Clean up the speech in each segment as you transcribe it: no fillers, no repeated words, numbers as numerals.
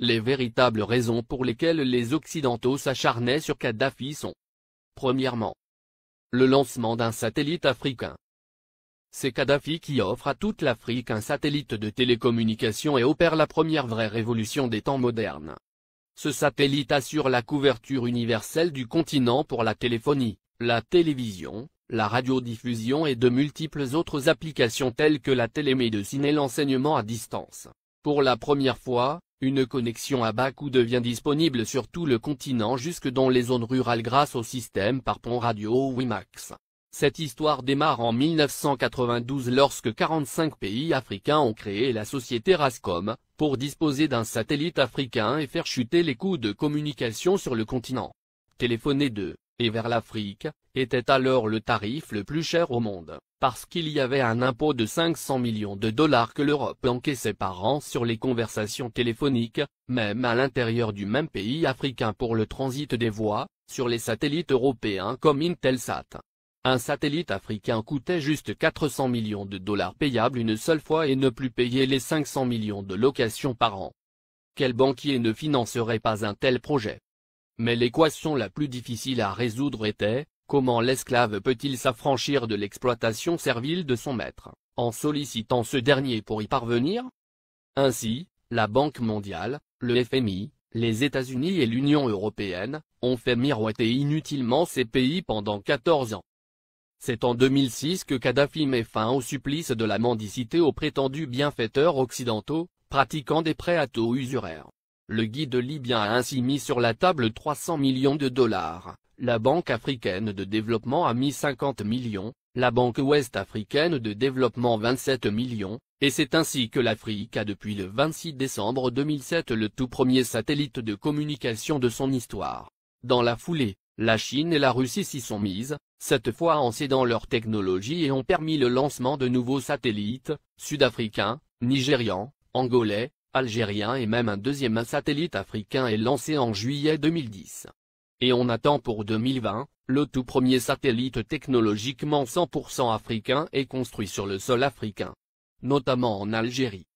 Les véritables raisons pour lesquelles les Occidentaux s'acharnaient sur Kadhafi sont: premièrement, le lancement d'un satellite africain. C'est Kadhafi qui offre à toute l'Afrique un satellite de télécommunication et opère la première vraie révolution des temps modernes. Ce satellite assure la couverture universelle du continent pour la téléphonie, la télévision, la radiodiffusion et de multiples autres applications telles que la télémédecine et l'enseignement à distance. Pour la première fois, une connexion à bas coût devient disponible sur tout le continent jusque dans les zones rurales grâce au système par pont radio WiMAX. Cette histoire démarre en 1992 lorsque 45 pays africains ont créé la société Rascom, pour disposer d'un satellite africain et faire chuter les coûts de communication sur le continent. Téléphoner de et vers l'Afrique était alors le tarif le plus cher au monde, parce qu'il y avait un impôt de 500 millions de dollars que l'Europe encaissait par an sur les conversations téléphoniques, même à l'intérieur du même pays africain pour le transit des voix, sur les satellites européens comme Intelsat. Un satellite africain coûtait juste 400 millions de dollars payables une seule fois et ne plus payer les 500 millions de locations par an. Quel banquier ne financerait pas un tel projet? Mais l'équation la plus difficile à résoudre était: comment l'esclave peut-il s'affranchir de l'exploitation servile de son maître, en sollicitant ce dernier pour y parvenir? Ainsi, la Banque mondiale, le FMI, les États-Unis et l'Union européenne, ont fait miroiter inutilement ces pays pendant 14 ans. C'est en 2006 que Kadhafi met fin au supplice de la mendicité aux prétendus bienfaiteurs occidentaux, pratiquant des prêts à taux usuraires. Le guide libyen a ainsi mis sur la table 300 millions de dollars, la Banque africaine de développement a mis 50 millions, la Banque ouest-africaine de développement 27 millions, et c'est ainsi que l'Afrique a depuis le 26 décembre 2007 le tout premier satellite de communication de son histoire. Dans la foulée, la Chine et la Russie s'y sont mises, cette fois en cédant leur technologie et ont permis le lancement de nouveaux satellites, sud-africains, nigérians, angolais, algériens et même un deuxième satellite africain est lancé en juillet 2010. Et on attend pour 2020, le tout premier satellite technologiquement 100% africain est construit sur le sol africain, notamment en Algérie.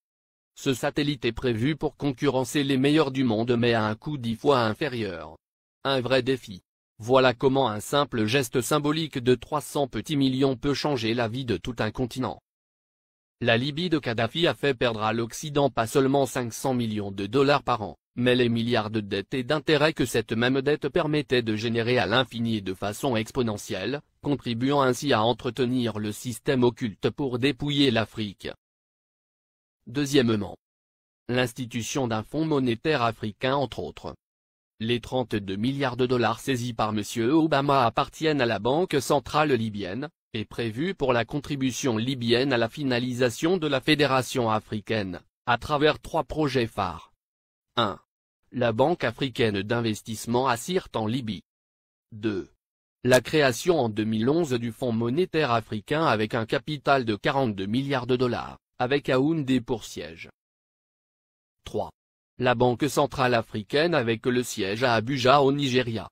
Ce satellite est prévu pour concurrencer les meilleurs du monde mais à un coût 10 fois inférieur. Un vrai défi. Voilà comment un simple geste symbolique de 300 petits millions peut changer la vie de tout un continent. La Libye de Kadhafi a fait perdre à l'Occident pas seulement 500 millions de dollars par an, mais les milliards de dettes et d'intérêts que cette même dette permettait de générer à l'infini et de façon exponentielle, contribuant ainsi à entretenir le système occulte pour dépouiller l'Afrique. Deuxièmement, l'institution d'un fonds monétaire africain entre autres. Les 32 milliards de dollars saisis par M. Obama appartiennent à la Banque centrale libyenne, et prévus pour la contribution libyenne à la finalisation de la Fédération africaine, à travers 3 projets phares. 1. La Banque africaine d'investissement à Sirte en Libye. 2. La création en 2011 du Fonds monétaire africain avec un capital de 42 milliards de dollars, avec Yaoundé pour siège. 3. La Banque centrale africaine avec le siège à Abuja au Nigeria.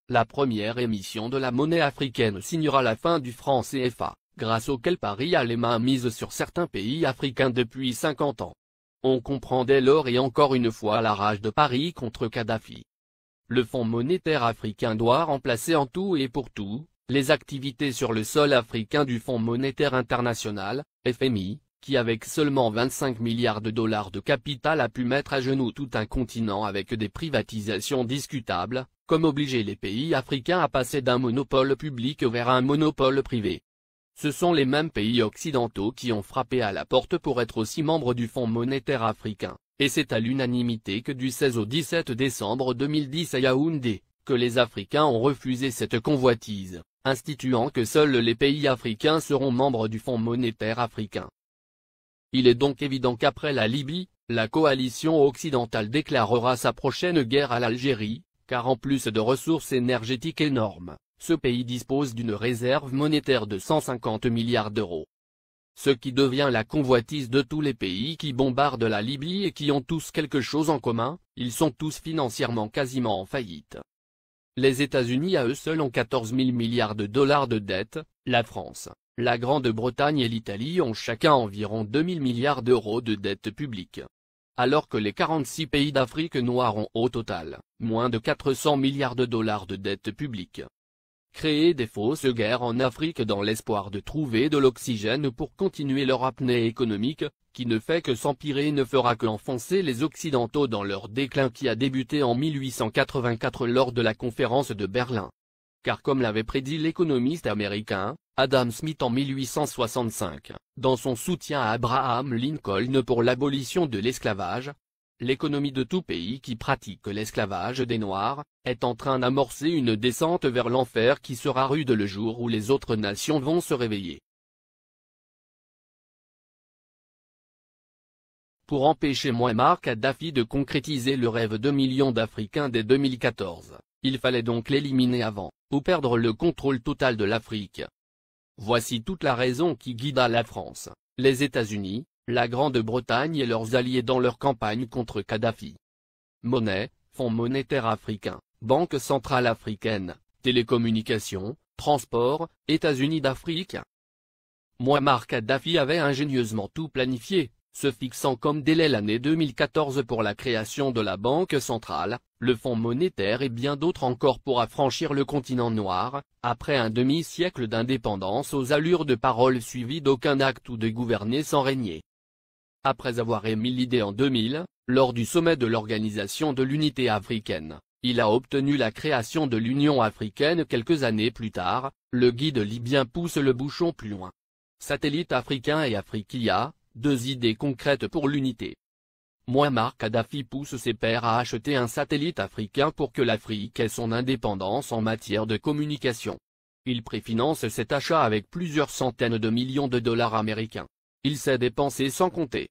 La première émission de la monnaie africaine signera la fin du franc CFA, grâce auquel Paris a les mains mises sur certains pays africains depuis 50 ans. On comprend dès lors et encore une fois la rage de Paris contre Kadhafi. Le Fonds monétaire africain doit remplacer en tout et pour tout, les activités sur le sol africain du Fonds monétaire international, FMI, qui avec seulement 25 milliards de dollars de capital a pu mettre à genoux tout un continent avec des privatisations discutables, comme obliger les pays africains à passer d'un monopole public vers un monopole privé. Ce sont les mêmes pays occidentaux qui ont frappé à la porte pour être aussi membres du Fonds monétaire africain, et c'est à l'unanimité que du 16 au 17 décembre 2010 à Yaoundé, que les Africains ont refusé cette convoitise, instituant que seuls les pays africains seront membres du Fonds monétaire africain. Il est donc évident qu'après la Libye, la coalition occidentale déclarera sa prochaine guerre à l'Algérie, car en plus de ressources énergétiques énormes, ce pays dispose d'une réserve monétaire de 150 milliards d'euros. Ce qui devient la convoitise de tous les pays qui bombardent la Libye et qui ont tous quelque chose en commun, ils sont tous financièrement quasiment en faillite. Les États-Unis à eux seuls ont 14 000 milliards de dollars de dette, la France, la Grande-Bretagne et l'Italie ont chacun environ 2 000 milliards d'euros de dette publique. alors que les 46 pays d'Afrique noire ont au total moins de 400 milliards de dollars de dette publique. Créer des fausses guerres en Afrique dans l'espoir de trouver de l'oxygène pour continuer leur apnée économique, qui ne fait que s'empirer, ne fera qu'enfoncer les Occidentaux dans leur déclin qui a débuté en 1884 lors de la conférence de Berlin. Car comme l'avait prédit l'économiste américain, Adam Smith en 1865, dans son soutien à Abraham Lincoln pour l'abolition de l'esclavage, l'économie de tout pays qui pratique l'esclavage des Noirs est en train d'amorcer une descente vers l'enfer qui sera rude le jour où les autres nations vont se réveiller. Pour empêcher Mouammar Kadhafi de concrétiser le rêve de millions d'Africains dès 2014, il fallait donc l'éliminer avant, ou perdre le contrôle total de l'Afrique. Voici toute la raison qui guida la France, les États-Unis, la Grande-Bretagne et leurs alliés dans leur campagne contre Kadhafi. Monnaie, Fonds monétaire africain, Banque centrale africaine, télécommunications, transport, États-Unis d'Afrique. Mouammar Kadhafi avait ingénieusement tout planifié, se fixant comme délai l'année 2014 pour la création de la Banque centrale, le Fonds monétaire et bien d'autres encore pour affranchir le continent noir, après un demi-siècle d'indépendance aux allures de paroles suivies d'aucun acte ou de gouverner sans régner. Après avoir émis l'idée en 2000, lors du sommet de l'Organisation de l'Unité africaine, il a obtenu la création de l'Union africaine quelques années plus tard, le guide libyen pousse le bouchon plus loin. Satellite africain et Afriquia, deux idées concrètes pour l'unité. Mouammar Kadhafi pousse ses pairs à acheter un satellite africain pour que l'Afrique ait son indépendance en matière de communication. Il préfinance cet achat avec plusieurs centaines de millions de dollars américains. Il sait dépenser sans compter.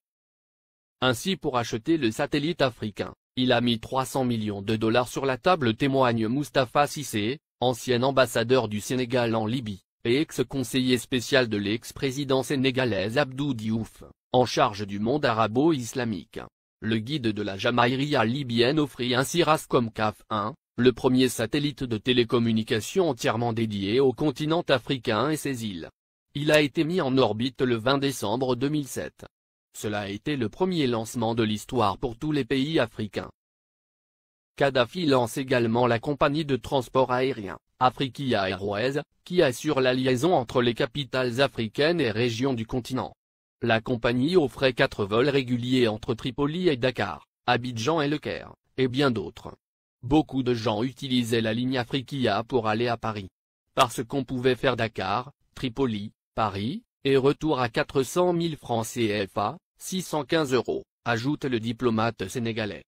Ainsi pour acheter le satellite africain, il a mis 300 millions de dollars sur la table, témoigne Moustapha Cissé, ancien ambassadeur du Sénégal en Libye, et ex-conseiller spécial de l'ex-président sénégalais Abdou Diouf, en charge du monde arabo-islamique. Le guide de la Jamaïria libyenne offrit ainsi Rascom CAF 1, le premier satellite de télécommunication entièrement dédié au continent africain et ses îles. Il a été mis en orbite le 20 décembre 2007. Cela a été le premier lancement de l'histoire pour tous les pays africains. Kadhafi lance également la compagnie de transport aérien, Afriquia Airways, qui assure la liaison entre les capitales africaines et régions du continent. La compagnie offrait 4 vols réguliers entre Tripoli et Dakar, Abidjan et Le Caire, et bien d'autres. Beaucoup de gens utilisaient la ligne Afriquia pour aller à Paris. Parce qu'on pouvait faire Dakar, Tripoli, Paris, et retour à 400 000 francs CFA, 615 €, ajoute le diplomate sénégalais.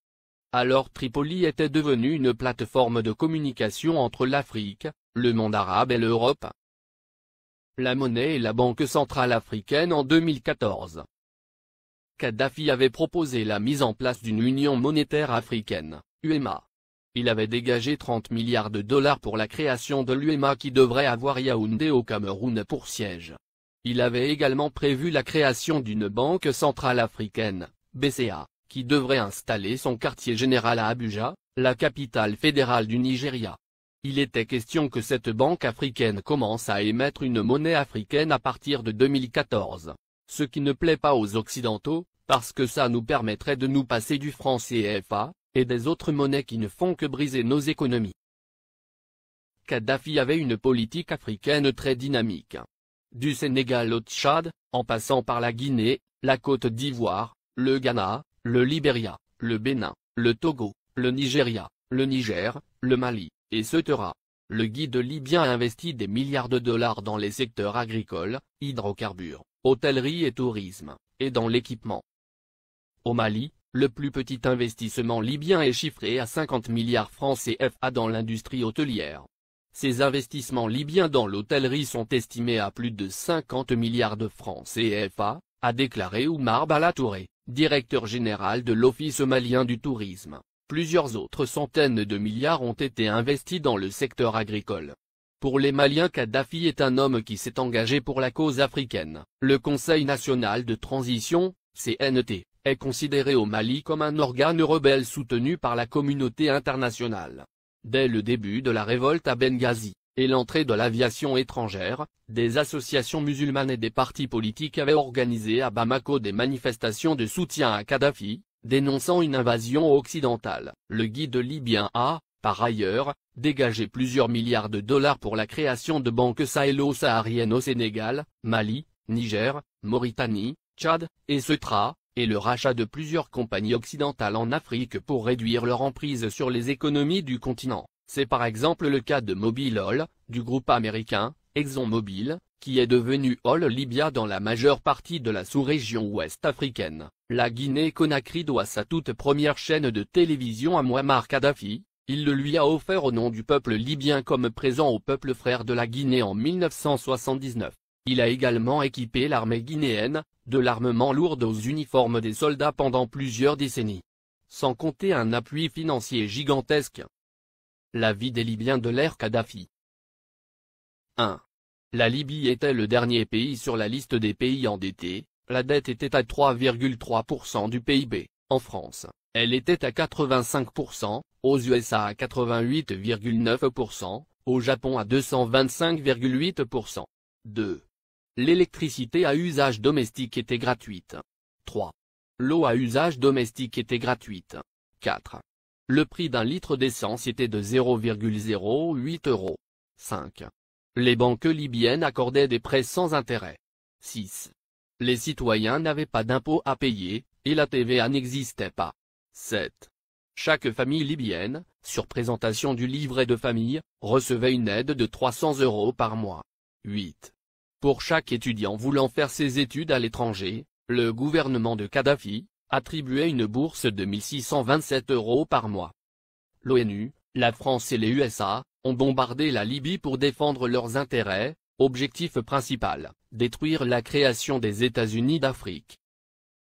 Alors Tripoli était devenue une plateforme de communication entre l'Afrique, le monde arabe et l'Europe. La monnaie et la Banque centrale africaine en 2014. Kadhafi avait proposé la mise en place d'une union monétaire africaine, UEMA. Il avait dégagé 30 milliards de dollars pour la création de l'UEMA qui devrait avoir Yaoundé au Cameroun pour siège. Il avait également prévu la création d'une Banque centrale africaine, BCA, qui devrait installer son quartier général à Abuja, la capitale fédérale du Nigeria. Il était question que cette banque africaine commence à émettre une monnaie africaine à partir de 2014, ce qui ne plaît pas aux Occidentaux, parce que ça nous permettrait de nous passer du franc CFA, et des autres monnaies qui ne font que briser nos économies. Kadhafi avait une politique africaine très dynamique. Du Sénégal au Tchad, en passant par la Guinée, la Côte d'Ivoire, le Ghana, le Libéria, le Bénin, le Togo, le Nigeria, le Niger, le Mali, etc. Le guide libyen a investi des milliards de dollars dans les secteurs agricoles, hydrocarbures, hôtellerie et tourisme, et dans l'équipement. Au Mali, le plus petit investissement libyen est chiffré à 50 milliards francs CFA dans l'industrie hôtelière. Ces investissements libyens dans l'hôtellerie sont estimés à plus de 50 milliards de francs CFA, a déclaré Oumar Bala Touré, directeur général de l'Office malien du tourisme. Plusieurs autres centaines de milliards ont été investis dans le secteur agricole. Pour les Maliens, Kadhafi est un homme qui s'est engagé pour la cause africaine. Le Conseil national de transition, CNT, est considéré au Mali comme un organe rebelle soutenu par la communauté internationale. Dès le début de la révolte à Benghazi, et l'entrée de l'aviation étrangère, des associations musulmanes et des partis politiques avaient organisé à Bamako des manifestations de soutien à Kadhafi, dénonçant une invasion occidentale. Le guide libyen a, par ailleurs, dégagé plusieurs milliards de dollars pour la création de banques sahélo-sahariennes au Sénégal, Mali, Niger, Mauritanie, Tchad, et Ceuta, et le rachat de plusieurs compagnies occidentales en Afrique pour réduire leur emprise sur les économies du continent. C'est par exemple le cas de Mobil Oil, du groupe américain, ExxonMobil, qui est devenu Oil Libya dans la majeure partie de la sous-région ouest africaine. La Guinée-Conakry doit sa toute première chaîne de télévision à Mouammar Kadhafi. Il le lui a offert au nom du peuple libyen comme présent au peuple frère de la Guinée en 1979. Il a également équipé l'armée guinéenne, de l'armement lourd aux uniformes des soldats pendant plusieurs décennies. Sans compter un appui financier gigantesque. La vie des Libyens de l'ère Kadhafi. 1. La Libye était le dernier pays sur la liste des pays endettés, la dette était à 3,3% du PIB, en France, elle était à 85%, aux USA à 88,9%, au Japon à 225,8%. 2. L'électricité à usage domestique était gratuite. 3. L'eau à usage domestique était gratuite. 4. Le prix d'un litre d'essence était de 0,08 €. 5. Les banques libyennes accordaient des prêts sans intérêt. 6. Les citoyens n'avaient pas d'impôts à payer, et la TVA n'existait pas. 7. Chaque famille libyenne, sur présentation du livret de famille, recevait une aide de 300 € par mois. 8. Pour chaque étudiant voulant faire ses études à l'étranger, le gouvernement de Kadhafi attribuait une bourse de 1627 € par mois. L'ONU, la France et les USA ont bombardé la Libye pour défendre leurs intérêts, objectif principal, détruire la création des États-Unis d'Afrique.